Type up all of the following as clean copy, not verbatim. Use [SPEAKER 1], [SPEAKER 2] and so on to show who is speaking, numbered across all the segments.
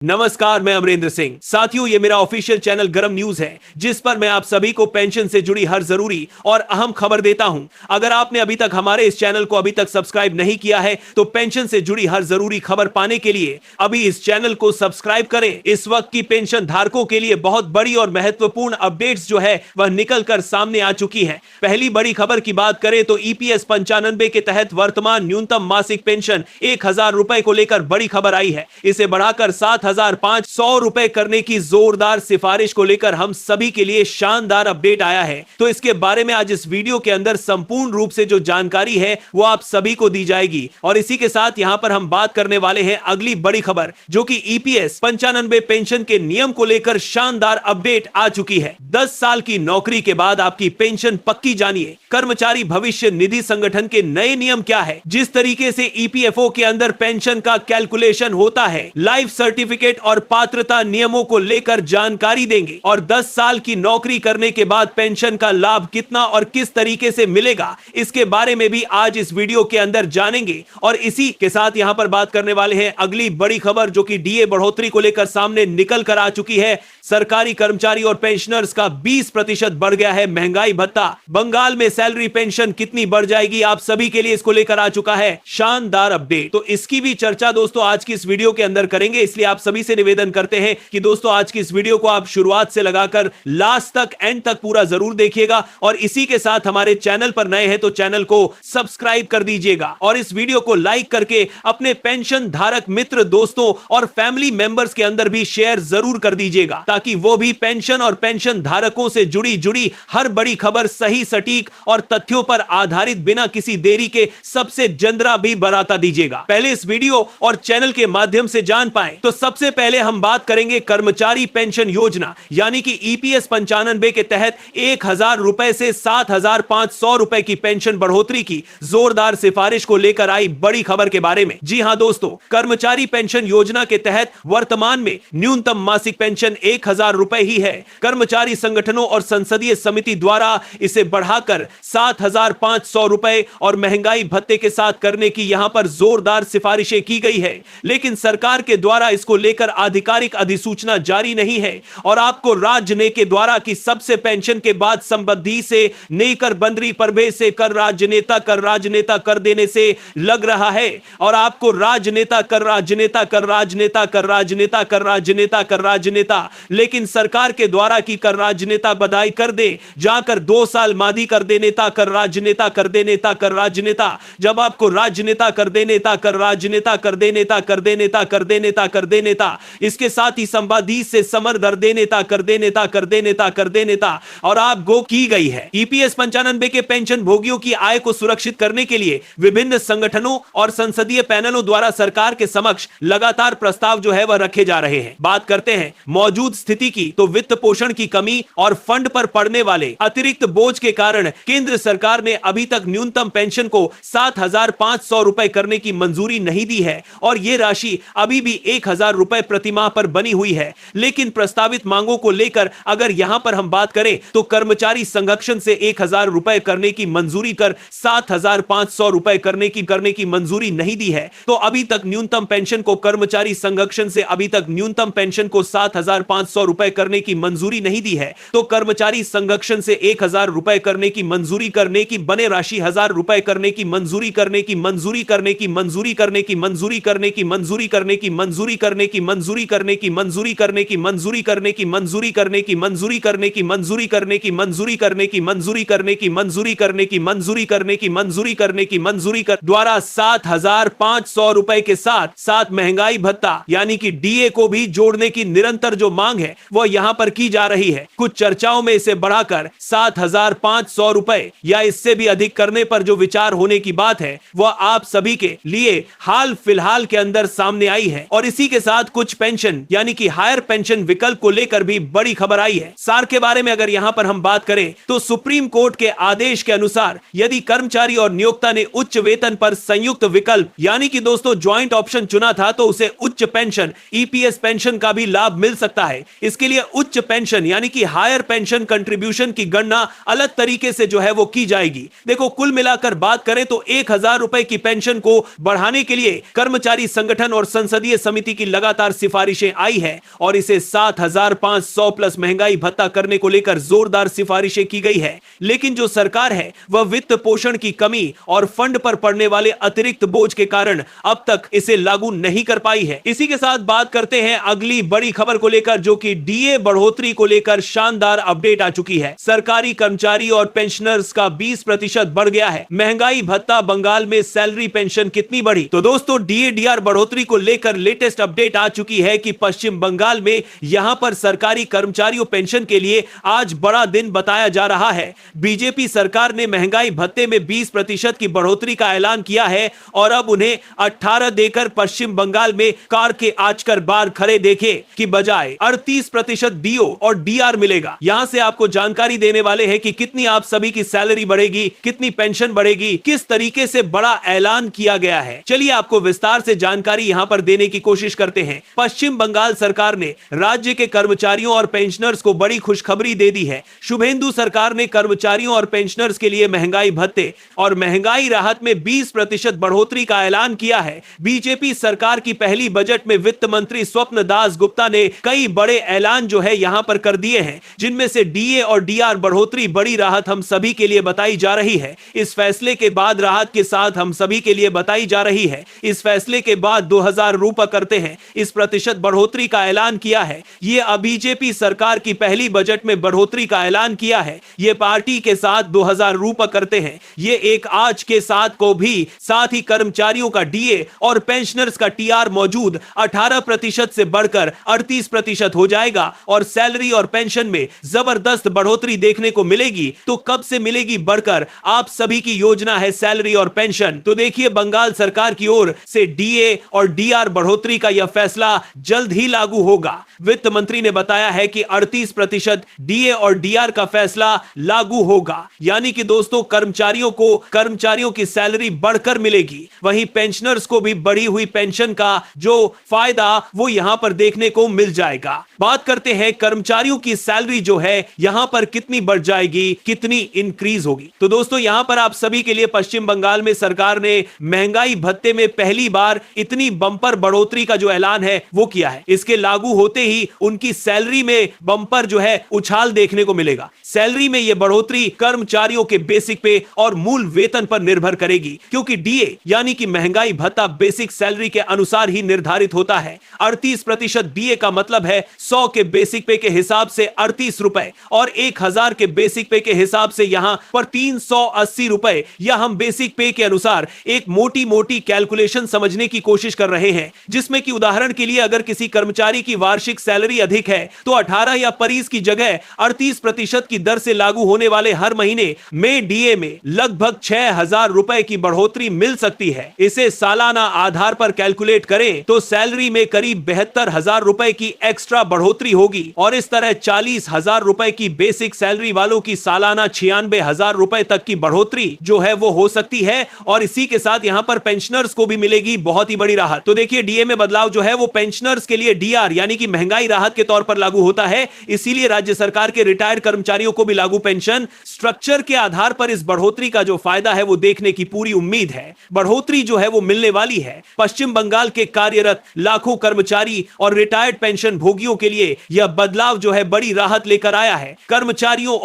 [SPEAKER 1] नमस्कार, मैं अमरेंद्र सिंह। साथियों, ये मेरा ऑफिशियल चैनल गरम न्यूज है, जिस पर मैं आप सभी को पेंशन से जुड़ी हर जरूरी और अहम खबर देता हूं। अगर आपने अभी तक हमारे इस चैनल को अभी तक सब्सक्राइब नहीं किया है तो पेंशन से जुड़ी हर जरूरी खबर पाने के लिए अभी इस चैनल को सब्सक्राइब करें। इस वक्त की पेंशन धारकों के लिए बहुत बड़ी और महत्वपूर्ण अपडेट्स जो है वह निकल कर सामने आ चुकी है। पहली बड़ी खबर की बात करें तो ईपीएस 95 के तहत वर्तमान न्यूनतम मासिक पेंशन 1000 रुपए को लेकर बड़ी खबर आई है। इसे बढ़ाकर 7500 रुपए करने की जोरदार सिफारिश को लेकर हम सभी के लिए शानदार अपडेट आया है। तो इसके बारे में आज इस वीडियो के अंदर संपूर्ण रूप से जो जानकारी है वो आप सभी को दी जाएगी। और इसी के साथ यहां पर हम बात करने वाले हैं अगली बड़ी खबर, जो कि ईपीएस 95 पेंशन के नियम को लेकर शानदार अपडेट आ चुकी है। 10 साल की नौकरी के बाद आपकी पेंशन पक्की। जानिए कर्मचारी भविष्य निधि संगठन के नए नियम क्या है, जिस तरीके से ईपीएफओ के अंदर पेंशन का कैलकुलेशन होता है, लाइफ सर्टिफिकेट और पात्रता नियमों को लेकर जानकारी देंगे। और 10 साल की नौकरी करने के बाद पेंशन का लाभ कितना और किस तरीके से मिलेगा, इसके बारे में भी आज इस वीडियो के अंदर जानेंगे। और इसी के साथ यहां पर बात करने वाले हैं अगली बड़ी खबर, जो कि डीए बढ़ोतरी को लेकर सामने निकल कर आ चुकी है। सरकारी कर्मचारी और पेंशनर्स का 20% बढ़ गया है महंगाई भत्ता। बंगाल में सैलरी पेंशन कितनी बढ़ जाएगी, आप सभी के लिए इसको लेकर आ चुका है शानदार अपडेट। तो इसकी भी चर्चा दोस्तों आज की इस वीडियो के अंदर करेंगे, इसलिए आप सभी से निवेदन करते हैं कि दोस्तों आज की इस वीडियो को आप शुरुआत से लगाकर लास्ट तक, एंड तक पूरा जरूर देखिएगा। और इसी के साथ हमारे चैनल पर नए हैं तो चैनल को सब्सक्राइब कर दीजिएगा और इस वीडियो को लाइक करके अपने पेंशन धारक मित्र, दोस्तों और फैमिली मेंबर्स के अंदर भी शेयर जरूर कर दीजिएगा, ताकि वो भी पेंशन और पेंशन धारकों से जुड़ी हर बड़ी खबर सही, सटीक और तथ्यों पर आधारित, बिना किसी देरी के सबसे जंद्रा भी बराता दीजिएगा। पहले इस वीडियो और चैनल के माध्यम से जान पाए तो सबसे पहले हम बात करेंगे कर्मचारी पेंशन योजना यानी कि ईपीएस 95 के तहत 1000 रुपए से 7500 रुपए की पेंशन बढ़ोतरी की जोरदार सिफारिश को लेकर आई बड़ी खबर के बारे में। जी हां दोस्तों, कर्मचारी पेंशन योजना के तहत वर्तमान में न्यूनतम मासिक पेंशन 1000 रुपए ही है। कर्मचारी संगठनों और संसदीय समिति द्वारा इसे बढ़ाकर 7500 रुपए और महंगाई भत्ते के साथ करने की यहां पर जोरदार सिफारिशें की गई है, लेकिन सरकार के द्वारा इसको लेकर आधिकारिक अधिसूचना जारी नहीं है। और आपको राज्य ने के द्वारा की सबसे पेंशन के बाद संबंधी से नेकर बंदरी प्रभेद से कर राजनेता कर देने से लग रहा है। और आपको राजनेता कर राजनेता कर राजनेता कर राजनेता कर राजनेता कर राजनेता, लेकिन सरकार के द्वारा की कर राजनेता बधाई कर दे, जाकर 2 साल मादी कर दे नेता कर राजनेता कर दे नेता कर राजनेता। जब आपको राजनेता कर दे नेता कर राजनेता कर दे नेता कर दे नेता कर दे नेता कर दे नेता, इसके साथ ही संवादी से समर दर दे नेता कर दे नेता कर दे नेता कर दे नेता और आप गो की गई है। ईपीएस 95 के पेंशन भोगियों की आय को सुरक्षित करने के लिए विभिन्न संगठनों और संसदीय पैनलों द्वारा सरकार के समक्ष लगातार प्रस्ताव जो है वह रखे जा रहे हैं। बात करते हैं मौजूद स्थिति की, तो वित्त पोषण की कमी और फंड पर पड़ने वाले अतिरिक्त बोझ के कारण केंद्र सरकार ने अभी तक न्यूनतम पेंशन को 7500 रुपए करने की मंजूरी नहीं दी है और यह राशि अभी भी 1000 रुपए प्रति माह पर बनी हुई है। लेकिन प्रस्तावित मांगों को लेकर अगर यहां पर हम बात करें तो कर्मचारी संगठन से 1000 रुपए करने की मंजूरी कर 7500 रुपए करने की मंजूरी नहीं दी है। तो अभी तक न्यूनतम पेंशन को कर्मचारी संगठन से अभी तक न्यूनतम पेंशन को 7500 रुपए करने की मंजूरी नहीं दी है। तो कर्मचारी संगठन से 1000 रुपए करने की मंजूरी करने की बने राशि 1000 रुपए करने की मंजूरी करने की मंजूरी करने की मंजूरी करने की मंजूरी करने की मंजूरी करने की मंजूरी करने की मंजूरी करने की मंजूरी करने की मंजूरी करने की मंजूरी करने की मंजूरी करने की मंजूरी करने की मंजूरी करने की मंजूरी करने की मंजूरी करने की मंजूरी करने की मंजूरी करने की मंजूरी कर द्वारा 7500 रुपए के साथ महंगाई भत्ता यानी कि डीए को भी जोड़ने की निरंतर जो मांग है वह यहां पर की जा रही है। कुछ चर्चाओं में इसे बढ़ाकर 7500 रुपए या इससे भी अधिक करने पर जो विचार होने की बात है वह आप सभी के लिए हाल फिलहाल के अंदर सामने आई है। और इसी के साथ कुछ पेंशन यानी कि हायर पेंशन विकल्प को लेकर भी बड़ी खबर आई है। सार के बारे में अगर यहां पर हम बात करें तो सुप्रीम कोर्ट के आदेश के अनुसार यदि कर्मचारी और नियोक्ता ने उच्च वेतन पर संयुक्त विकल्प यानी कि दोस्तों ज्वाइंट ऑप्शन चुना था तो उसे उच्च पेंशन ईपीएस पेंशन का भी लाभ मिल सकता है। इसके लिए उच्च पेंशन यानी कि हायर पेंशन कंट्रीब्यूशन की गणना अलग तरीके से जो है वो की जाएगी। देखो कुल मिलाकर बात करें तो 1000 रुपए की पेंशन को बढ़ाने के लिए कर्मचारी संगठन और संसदीय समिति की लगातार लगातार सिफारिशें आई है और इसे 7,500 प्लस महंगाई भत्ता करने को लेकर जोरदार सिफारिशें की गई है। लेकिन जो सरकार है वह वित्त पोषण की कमी और फंड पर पड़ने वाले अतिरिक्त बोझ के कारण अब तक इसे लागू नहीं कर पाई है। इसी के साथ बात करते हैं अगली बड़ी खबर को लेकर, जो कि डीए बढ़ोतरी को लेकर शानदार अपडेट आ चुकी है। सरकारी कर्मचारी और पेंशनर्स का 20% बढ़ गया है। महंगाई भत्ता, बंगाल में सैलरी पेंशन कितनी बढ़ी? तो दोस्तों डीए डीआर बढ़ोतरी को लेकर लेटेस्ट अपडेट आ चुकी है कि पश्चिम बंगाल में यहां पर सरकारी कर्मचारियों पेंशन के लिए आज बड़ा दिन बताया जा रहा है। बीजेपी सरकार ने महंगाई भत्ते में 20% की बढ़ोतरी का ऐलान किया है और अब उन्हें 18 देकर पश्चिम बंगाल में कार के आजकर बार खड़े देखे की बजाय 38% डीओ और डीआर मिलेगा। यहां से आपको जानकारी देने वाले हैं कि कितनी आप सभी की सैलरी बढ़ेगी, कितनी पेंशन बढ़ेगी, किस तरीके से बड़ा ऐलान किया गया है। चलिए आपको विस्तार से जानकारी यहां पर देने की कोशिश करते हैं। पश्चिम बंगाल सरकार ने राज्य के कर्मचारियों और पेंशनर्स को बड़ी खुशखबरी दे दी है। शुभेंदु सरकार ने कर्मचारियों और पेंशनर्स के लिए महंगाई भत्ते और महंगाई राहत में 20% बढ़ोतरी का ऐलान किया है। बीजेपी सरकार की पहली बजट में वित्त मंत्री स्वप्न दास गुप्ता ने कई बड़े ऐलान जो है यहां पर कर दिए हैं, जिनमें से डीए और डीआर बढ़ोतरी बड़ी राहत हम सभी के लिए बताई जा रही है। इस फैसले के बाद राहत के साथ हम सभी के लिए बताई जा रही है। इस फैसले के बाद 2000 रुपए करते हैं इस प्रतिशत बढ़ोतरी का ऐलान किया है। यह बीजेपी सरकार की पहली बजट में बढ़ोतरी का ऐलान किया है। यह पार्टी के साथ 2000 रुपए करते हैं। ये एक आज के साथ को भी साथ ही कर्मचारियों का डीए और पेंशनर्स का टीआर मौजूद 18% से बढ़कर 38% हो जाएगा और सैलरी और पेंशन में जबरदस्त बढ़ोतरी देखने को मिलेगी। तो कब से मिलेगी बढ़कर आप सभी की योजना है सैलरी और पेंशन। तो देखिए बंगाल सरकार की ओर से डीए और डीआर बढ़ोतरी का यह फैसला जल्द ही लागू होगा। वित्त मंत्री ने बताया है कि 38% डीए और डीआर का फैसला लागू होगा, यानी कि दोस्तों कर्मचारियों की सैलरी बढ़कर मिलेगी। वहीं पेंशनर्स को भी बढ़ी हुई पेंशन का जो फायदा वो यहां पर देखने को मिल जाएगा। बात करते हैं कर्मचारियों की सैलरी जो है यहां पर कितनी बढ़ जाएगी, कितनी इंक्रीज होगी। तो दोस्तों यहां पर आप सभी के लिए पश्चिम बंगाल में सरकार ने महंगाई भत्ते में पहली बार इतनी बंपर बढ़ोतरी का जो ऐलान है वो किया है। इसके लागू होते ही उनकी सैलरी में बंपर जो है उछाल देखने को मिलेगा। सैलरी में यह बढ़ोतरी कर्मचारियों के बेसिक पे और मूल वेतन पर निर्भर करेगी, क्योंकि डीए यानी कि महंगाई भत्ता बेसिक सैलरी के अनुसार ही निर्धारित होता है। 38% डीए का मतलब है 100 के बेसिक पे के हिसाब से 38 रुपए और 1000 के बेसिक पे के हिसाब से यहां पर 380 रुपए। या हम बेसिक पे के अनुसार एक मोटी मोटी कैलकुलेशन समझने की कोशिश कर रहे हैं, जिसमें कि उदाहरण के लिए अगर किसी कर्मचारी की वार्षिक सैलरी अधिक है तो 18 या परिस की जगह 38% की दर से लागू होने वाले हर महीने में डीए में लगभग 6000 रुपए की बढ़ोतरी मिल सकती है। इसे सालाना आधार पर कैलकुलेट करें तो सैलरी में करीब 72,000 रुपए की एक्स्ट्रा बढ़ोतरी होगी और इस तरह 40,000 रुपए की बेसिक सैलरी वालों की सालाना 96,000 रुपए तक की बढ़ोतरी जो है वो हो सकती है। और इसी के साथ यहां पर पेंशनर्स को भी मिलेगी बहुत ही बड़ी राहत। तो देखिए डीए में बदलाव जो है वो पेंशनर्स के लिए डीआर यानी कि महंगाई राहत के तौर पर लागू होता है। इसीलिए राज्य सरकार के रिटायर्ड कर्मचारियों को भी लागू पेंशन स्ट्रक्चर के आधार पर इस बढ़ोतरी का जो फायदा है वो देखने की पूरी उम्मीद है। बढ़ोतरी जो है वो मिलने वाली है। पश्चिम बंगाल के कार्यरत लाखों कर्मचारी और रिटायर्ड पेंशन भोगियों के लिए यह बदलाव जो है बड़ी राहत लेकर आया है। कर्मचारियों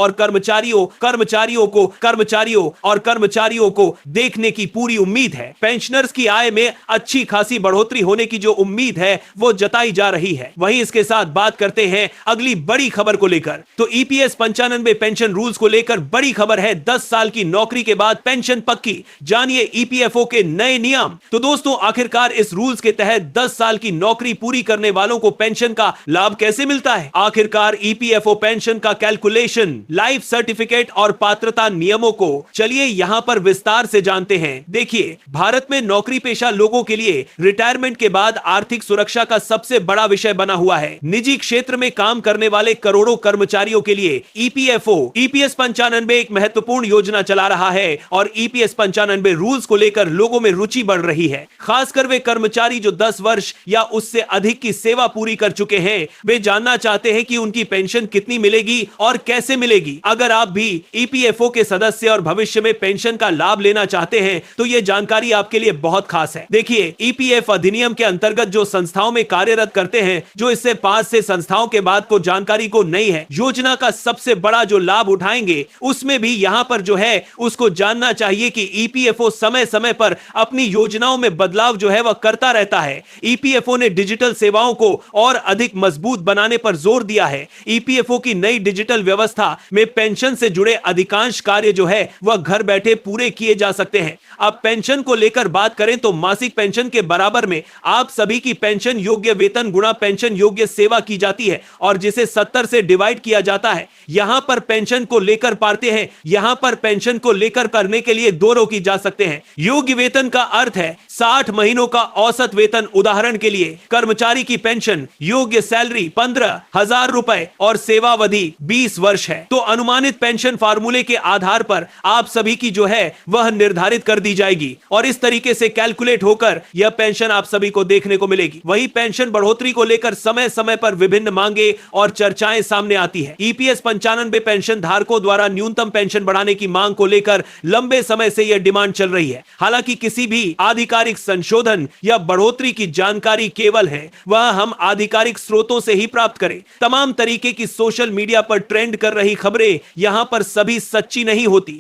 [SPEAKER 1] को देखने की पूरी उम्मीद है। पेंशनर्स की आय में अच्छी खासी बढ़ोतरी होने की जो उम्मीद है वो जताई जा रही है। वहीं इसके साथ बात करते हैं अगली बड़ी खबर को लेकर। तो ईपीएस 95 पेंशन रूल्स को लेकर बड़ी खबर है। 10 साल की नौकरी के बाद पेंशन पक्की, जानिए ईपीएफओ के नए नियम। तो दोस्तों आखिरकार इस रूल्स के तहत 10 साल की नौकरी पूरी करने वालों को पेंशन का लाभ कैसे मिलता है? आखिरकार ईपीएफओ पेंशन का कैलकुलेशन, लाइफ सर्टिफिकेट और पात्रता नियमों को चलिए यहां पर विस्तार से जानते हैं। देखिए भारत में नौकरी पेशा लोगों के लिए रिटायरमेंट के बाद आर्थिक सुरक्षा का सबसे बड़ा विषय बना हुआ है। निजी क्षेत्र में काम करने वाले करोड़ों कर्मचारियों के लिए ईपीएस 95 एक महत्वपूर्ण योजना चला रहा है और ईपीएस 95 रूल्स को लेकर लोगों में रुचि बढ़ रही है। खासकर वे कर्मचारी जो 10 वर्ष या उससे अधिक की सेवा पूरी कर चुके हैं, वे जानना चाहते हैं कि उनकी पेंशन कितनी मिलेगी और कैसे मिलेगी। अगर आप भी ईपीएफओ के सदस्य और भविष्य में पेंशन का लाभ लेना चाहते हैं तो यह जानकारी आपके लिए बहुत खास है। देखिए ईपीएफ अधिनियम के अंतर्गत जो संस्थाओं में कार्यरत करते हैं जो इससे पास से संस्थाओं के बाद को जानकारी को नहीं है, योजना का सबसे बड़ा जो लाभ उठाएंगे उसमें भी यहां पर जो है उसको जानना चाहिए कि ईपीएफओ समय समय पर अपनी योजनाओं में बदलाव जो है वह करता रहता है। ईपीएफओ ने डिजिटल सेवाओं को और अधिक मजबूत बनाने पर जोर दिया है। ईपीएफओ की नई डिजिटल व्यवस्था में पेंशन से जुड़े अधिकांश कार्य जो है वह घर बैठे पूरे किए जा सकते हैं। अब पेंशन को लेकर बात करें तो मासिक पेंशन के बराबर में आप सभी की पेंशन योग्य वेतन गुणा पेंशन योग्य सेवा की जाती है और जिसे 70 से डिवाइड किया जाता है। यहां पर पेंशन को लेकर पाते हैं, यहां पर पेंशन को लेकर करने के लिए दो रोकी जा सकते हैं। योग्य वेतन का अर्थ है 60 महीनों का औसत वेतन। उदाहरण के लिए कर्मचारी की पेंशन योग्य सैलरी 15,000 रुपए और सेवावधि 20 वर्ष है, तो अनुमानित पेंशन फार्मूले के आधार पर आप सभी की जो है वह निर्धारित कर दी जाएगी और इस तरीके से कैलकुलेट होकर यह पेंशन आप सभी को देखने को मिलेगी। वही पेंशन बढ़ोतरी को लेकर समय समय पर विभिन्न मांगे और चर्चाएं सामने आती है। ईपीएस 95 पेंशन धारकों द्वारा न्यूनतम पेंशन बढ़ाने की मांग को लेकर लंबे समय से यह डिमांड चल रही है। हालांकि किसी भी आधिकारिक संशोधन या बढ़ोतरी की जानकारी केवल है वह हम आधिकारिक स्रोतों से ही प्राप्त करें। तमाम तरीके की सोशल मीडिया पर ट्रेंड कर रही खबरें यहां पर सभी सच्ची नहीं होती।